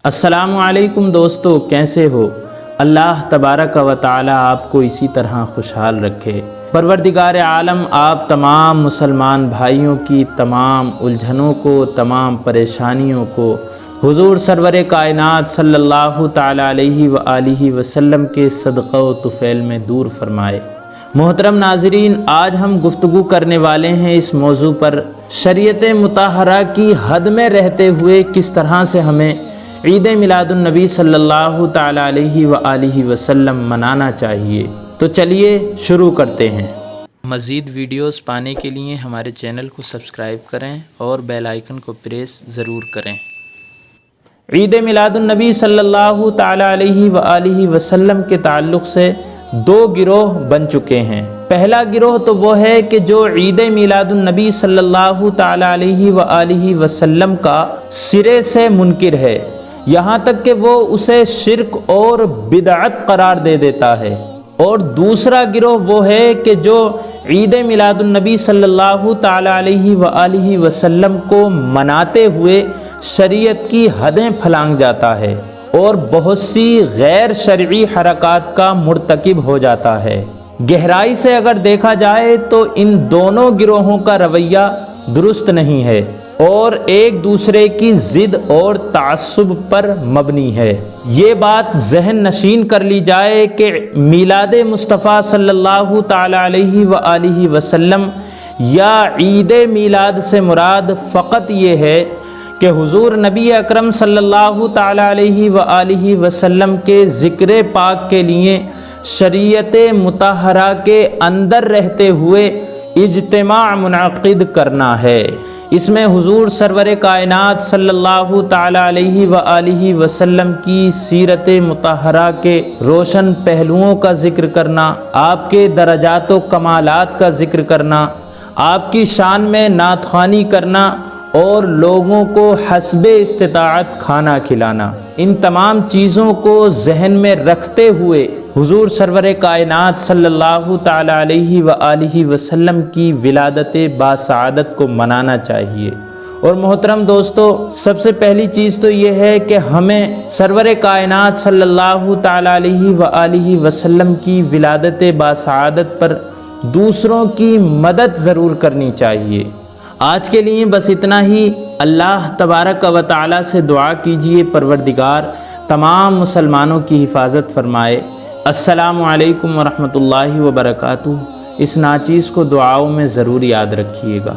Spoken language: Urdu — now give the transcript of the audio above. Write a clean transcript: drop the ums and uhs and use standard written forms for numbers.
السلام علیکم دوستو، کیسے ہو؟ اللہ تبارک و تعالی آپ کو اسی طرح خوشحال رکھے۔ پروردگار عالم آپ تمام مسلمان بھائیوں کی تمام الجھنوں کو، تمام پریشانیوں کو حضور سرور کائنات صلی اللہ تعالی علیہ وآلہ وسلم کے صدقہ و طفیل میں دور فرمائے۔ محترم ناظرین، آج ہم گفتگو کرنے والے ہیں اس موضوع پر، شریعت مطہرہ کی حد میں رہتے ہوئے کس طرح سے ہمیں عید میلاد النبی صلی اللہ تعالی علیہ وآلہ وسلم منانا چاہیے۔ تو چلیے شروع کرتے ہیں۔ مزید ویڈیوز پانے کے لیے ہمارے چینل کو سبسکرائب کریں اور بیل آئیکن کو پریس ضرور کریں۔ عید میلاد النبی صلی اللہ تعالی علیہ وآلہ وسلم کے تعلق سے دو گروہ بن چکے ہیں۔ پہلا گروہ تو وہ ہے کہ جو عید میلاد النبی صلی اللہ تعالی علیہ وآلہ وسلم کا سرے سے منکر ہے، یہاں تک کہ وہ اسے شرک اور بدعت قرار دے دیتا ہے۔ اور دوسرا گروہ وہ ہے کہ جو عید میلاد النبی صلی اللہ تعالی علیہ وآلہ وسلم کو مناتے ہوئے شریعت کی حدیں پھلانگ جاتا ہے اور بہت سی غیر شرعی حرکات کا مرتکب ہو جاتا ہے۔ گہرائی سے اگر دیکھا جائے تو ان دونوں گروہوں کا رویہ درست نہیں ہے اور ایک دوسرے کی ضد اور تعصب پر مبنی ہے۔ یہ بات ذہن نشین کر لی جائے کہ میلاد مصطفیٰ صلی اللہ تعالی علیہ وآلہ وسلم یا عید میلاد سے مراد فقط یہ ہے کہ حضور نبی اکرم صلی اللہ تعالی علیہ وآلہ وسلم کے ذکر پاک کے لیے شریعت مطہرہ کے اندر رہتے ہوئے اجتماع منعقد کرنا ہے۔ اس میں حضور سرور کائنات صلی اللہ تعالی علیہ وآلہ وسلم کی سیرت مطہرہ کے روشن پہلوؤں کا ذکر کرنا، آپ کے درجات و کمالات کا ذکر کرنا، آپ کی شان میں نعت خوانی کرنا اور لوگوں کو حسب استطاعت کھانا کھلانا، ان تمام چیزوں کو ذہن میں رکھتے ہوئے حضور سرور کائنات صلی اللہ تعالی علیہ وآلہ وسلم کی ولادت باسعادت کو منانا چاہیے۔ اور محترم دوستو، سب سے پہلی چیز تو یہ ہے کہ ہمیں سرور کائنات صلی اللہ تعالی علیہ وآلہ وسلم کی ولادت باسعادت پر دوسروں کی مدد ضرور کرنی چاہیے۔ آج کے لیے بس اتنا ہی۔ اللہ تبارک و تعالی سے دعا کیجیے پروردگار تمام مسلمانوں کی حفاظت فرمائے۔ السلام علیکم ورحمۃ اللہ وبرکاتہ۔ اس ناچیز کو دعاؤں میں ضرور یاد رکھیے گا۔